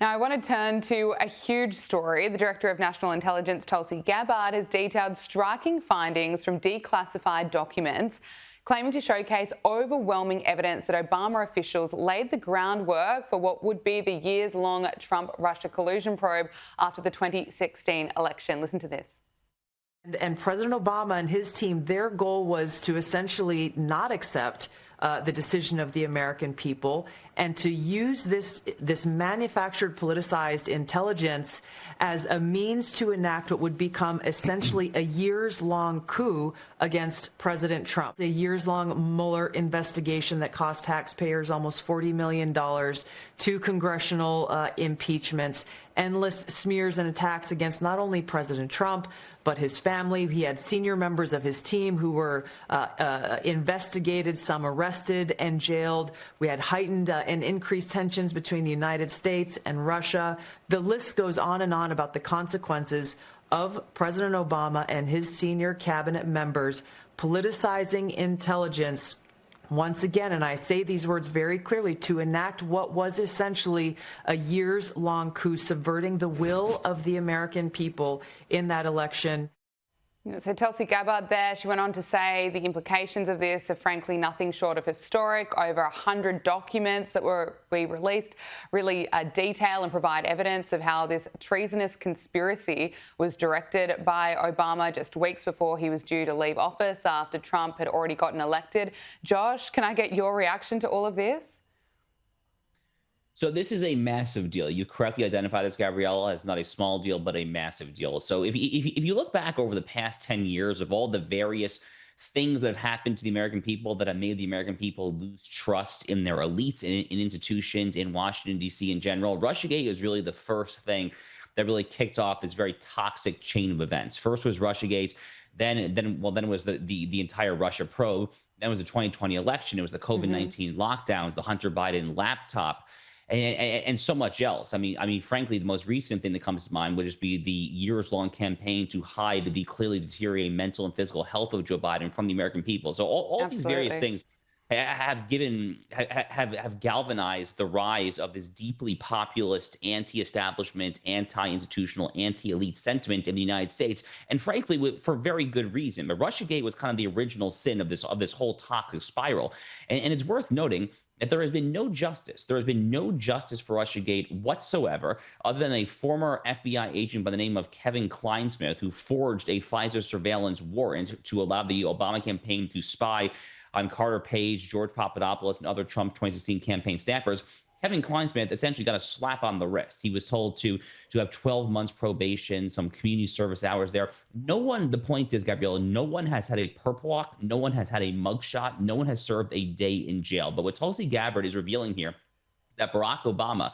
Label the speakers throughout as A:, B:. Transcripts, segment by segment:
A: Now, I want to turn to a huge story. The Director of National Intelligence, Tulsi Gabbard, has detailed striking findings from declassified documents, claiming to showcase overwhelming evidence that Obama officials laid the groundwork for what would be the years-long Trump-Russia collusion probe after the 2016 election. Listen to this.
B: And President Obama and his team, their goal was to essentially not accept the decision of the American people and to use this manufactured, politicized intelligence as a means to enact what would become essentially a years-long coup against President Trump. A years-long Mueller investigation that cost taxpayers almost $40 million, 2 congressional impeachments, endless smears and attacks against not only President Trump, but his family. He had senior members of his team who were investigated, some arrested and jailed. We had heightened and increased tensions between the United States and Russia. The list goes on and on about the consequences of President Obama and his senior cabinet members politicizing intelligence once again, and I say these words very clearly, to enact what was essentially a years-long coup, subverting the will of the American people in that election.
A: So Tulsi Gabbard there, she went on to say the implications of this are frankly nothing short of historic. Over 100 documents that we released really detail and provide evidence of how this treasonous conspiracy was directed by Obama just weeks before he was due to leave office after Trump had already gotten elected. Josh, can I get your reaction to all of this?
C: So this is a massive deal. You correctly identify this, Gabriella, as not a small deal, but a massive deal. So if you look back over the past 10 years of all the various things that have happened to the American people that have made the American people lose trust in their elites, in institutions, in Washington, D.C. in general, Russiagate is really the first thing that really kicked off this very toxic chain of events. First was Russiagate, then it was the entire Russia probe. Then was the 2020 election. It was the COVID-19 lockdowns, the Hunter Biden laptop, and so much else. I mean, frankly, the most recent thing that comes to mind would just be the years-long campaign to hide the clearly deteriorating mental and physical health of Joe Biden from the American people. So all these various things have galvanized the rise of this deeply populist, anti-establishment, anti-institutional, anti-elite sentiment in the United States, and frankly, for very good reason. But Russiagate was kind of the original sin of this whole toxic spiral, and it's worth noting that there has been no justice. There has been no justice for Russiagate whatsoever, other than a former FBI agent by the name of Kevin Kleinsmith, who forged a FISA surveillance warrant to allow the Obama campaign to spy on Carter Page, George Papadopoulos, and other Trump 2016 campaign staffers. Kevin Kleinsmith essentially got a slap on the wrist. He was told to have 12 months probation, some community service hours there. No one, the point is, Gabriella, no one has had a perp walk. No one has had a mugshot. No one has served a day in jail. But what Tulsi Gabbard is revealing here is that Barack Obama,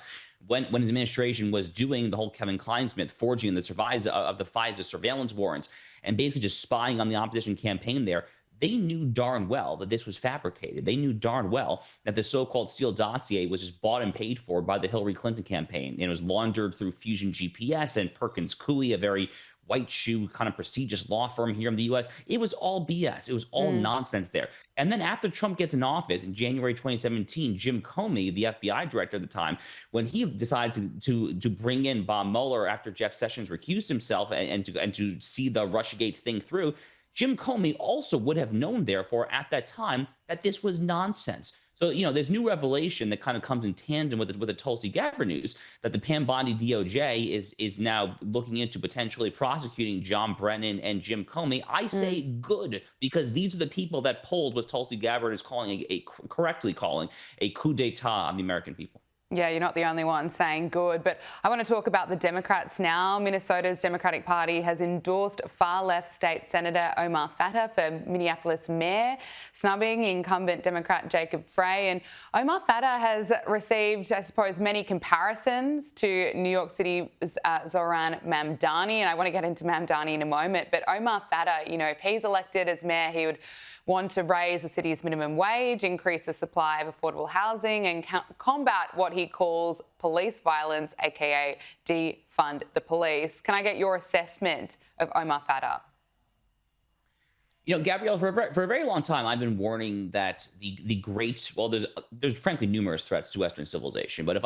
C: when his administration was doing the whole Kevin Kleinsmith forging the FISA surveillance warrants and basically just spying on the opposition campaign there, they knew darn well that this was fabricated. They knew darn well that the so-called Steele Dossier was just bought and paid for by the Hillary Clinton campaign. And it was laundered through Fusion GPS and Perkins Coie, a very white shoe kind of prestigious law firm here in the U.S. It was all BS. It was all nonsense there. And then after Trump gets in office in January 2017, Jim Comey, the FBI director at the time, when he decides to bring in Bob Mueller after Jeff Sessions recused himself and to see the Russiagate thing through, Jim Comey also would have known, therefore, at that time, that this was nonsense. So, there's new revelation that kind of comes in tandem with the Tulsi Gabbard news that the Pam Bondi DOJ is now looking into potentially prosecuting John Brennan and Jim Comey. I say good, because these are the people that pulled what Tulsi Gabbard is correctly calling a coup d'etat on the American people.
A: Yeah, you're not the only one saying good, but I want to talk about the Democrats now. Minnesota's Democratic Party has endorsed far-left state Senator Omar Fattah for Minneapolis mayor, snubbing incumbent Democrat Jacob Frey. And Omar Fattah has received, I suppose, many comparisons to New York City's Zohran Mamdani, and I want to get into Mamdani in a moment. But Omar Fattah, if he's elected as mayor, he would want to raise the city's minimum wage, increase the supply of affordable housing, and combat what he calls police violence, aka defund the police. Can I get your assessment of Omar Fattah?
C: Gabrielle, for a very long time, I've been warning that the great, well, there's frankly numerous threats to Western civilization. But if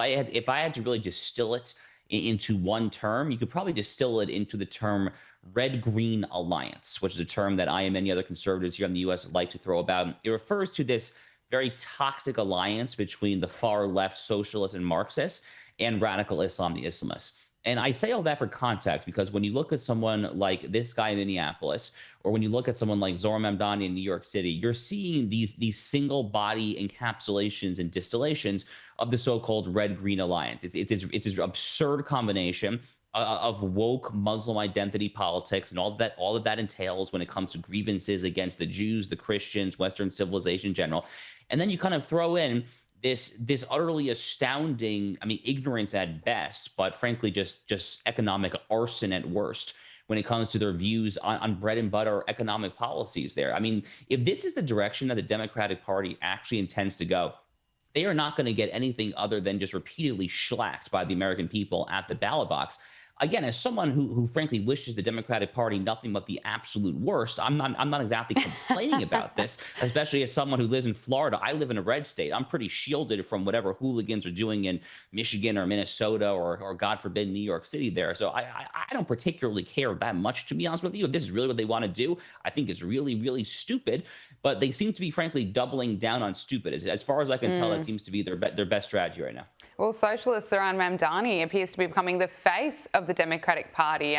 C: I had to really distill it into one term, you could probably distill it into the term red-green alliance, which is a term that I and many other conservatives here in the U.S. like to throw about. It refers to this very toxic alliance between the far left socialists and Marxists and radical Islam, the Islamists. And I say all that for context because when you look at someone like this guy in Minneapolis, or when you look at someone like Zohran Mamdani in New York City, you're seeing these single body encapsulations and distillations of the so-called red-green alliance. It's this absurd combination of woke Muslim identity politics and all of that entails when it comes to grievances against the Jews, the Christians, Western civilization in general. And then you kind of throw in this utterly astounding, ignorance at best, but frankly, just economic arson at worst when it comes to their views on bread and butter economic policies there. If this is the direction that the Democratic Party actually intends to go, they are not going to get anything other than just repeatedly shellacked by the American people at the ballot box. Again, as someone who frankly wishes the Democratic Party nothing but the absolute worst, I'm not exactly complaining about this, especially as someone who lives in Florida. I live in a red state. I'm pretty shielded from whatever hooligans are doing in Michigan or Minnesota or God forbid, New York City there. So I don't particularly care that much, to be honest with you. If this is really what they want to do, I think it's really, really stupid. But they seem to be, frankly, doubling down on stupid. As far as I can tell, that seems to be their best strategy right now.
A: Well, socialist Zohran Mamdani appears to be becoming the face of the Democratic Party.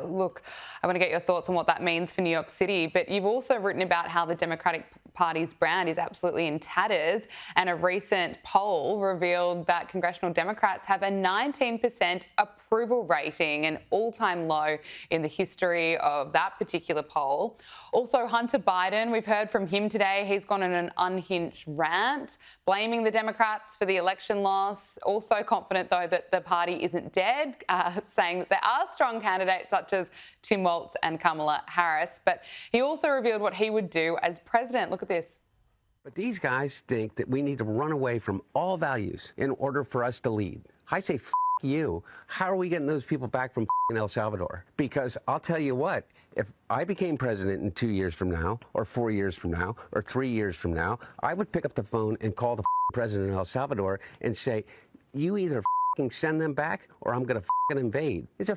A: Look, I want to get your thoughts on what that means for New York City, but you've also written about how the Democratic Party's brand is absolutely in tatters, and a recent poll revealed that congressional Democrats have a 19% approval rating, an all-time low in the history of that particular poll. Also, Hunter Biden, we've heard from him today. He's gone on an unhinged rant, blaming the Democrats for the election loss. Also confident, though, that the party isn't dead, saying that there are strong candidates such as Tim Walz and Kamala Harris. But he also revealed what he would do as president. Look at this.
D: But these guys think that we need to run away from all values in order for us to lead. I say, F you. How are we getting those people back from El Salvador? Because I'll tell you what, if I became president in 2 years from now, or 4 years from now, or 3 years from now, I would pick up the phone and call the president of El Salvador and say, you either send them back or I'm going to invade. It's a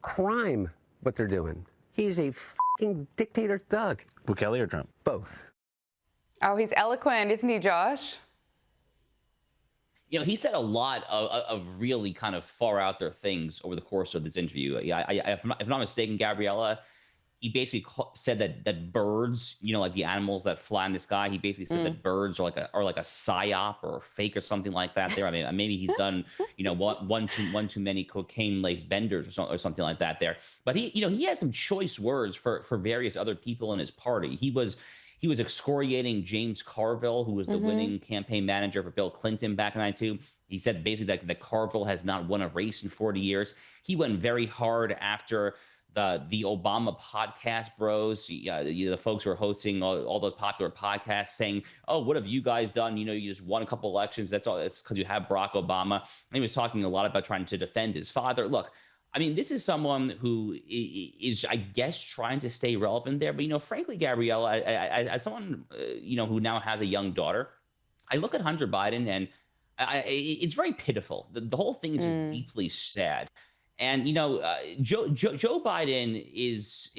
D: crime what they're doing. He's a dictator thug.
E: Bukele or Trump?
D: Both.
A: Oh, he's eloquent, isn't he, Josh?
C: He said a lot of really kind of far out there things over the course of this interview. If I'm not mistaken, Gabriella, he basically said that birds, like the animals that fly in the sky, he basically said that birds are like a psyop or a fake or something like that there. Maybe he's done, one too many cocaine-laced benders or something like that there. But he had some choice words for various other people in his party. He was excoriating James Carville, who was the winning campaign manager for Bill Clinton back in '92. He said basically that Carville has not won a race in 40 years. He went very hard after the Obama podcast bros, the folks who are hosting all those popular podcasts, saying, oh, what have you guys done? You just won a couple elections. That's all. It's because you have Barack Obama. And he was talking a lot about trying to defend his father. Look, this is someone who is, I guess, trying to stay relevant there. But, frankly, Gabriella, as someone, who now has a young daughter, I look at Hunter Biden and it's very pitiful. The whole thing is just deeply sad. And, Joe Biden is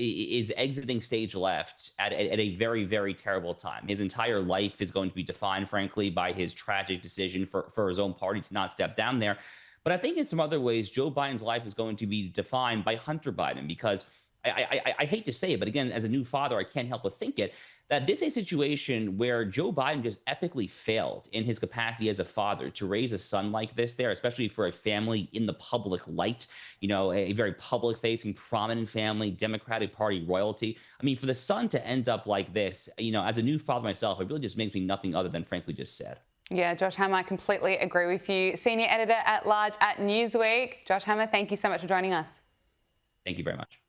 C: exiting stage left at a very, very terrible time. His entire life is going to be defined, frankly, by his tragic decision for his own party to not step down there. But I think in some other ways, Joe Biden's life is going to be defined by Hunter Biden, because I hate to say it, but again, as a new father, I can't help but think it, that this is a situation where Joe Biden just epically failed in his capacity as a father to raise a son like this there, especially for a family in the public light, a very public-facing, prominent family, Democratic Party royalty. For the son to end up like this, as a new father myself, it really just makes me nothing other than frankly just sad.
A: Yeah, Josh Hammer, I completely agree with you. Senior editor at large at Newsweek. Josh Hammer, thank you so much for joining us.
C: Thank you very much.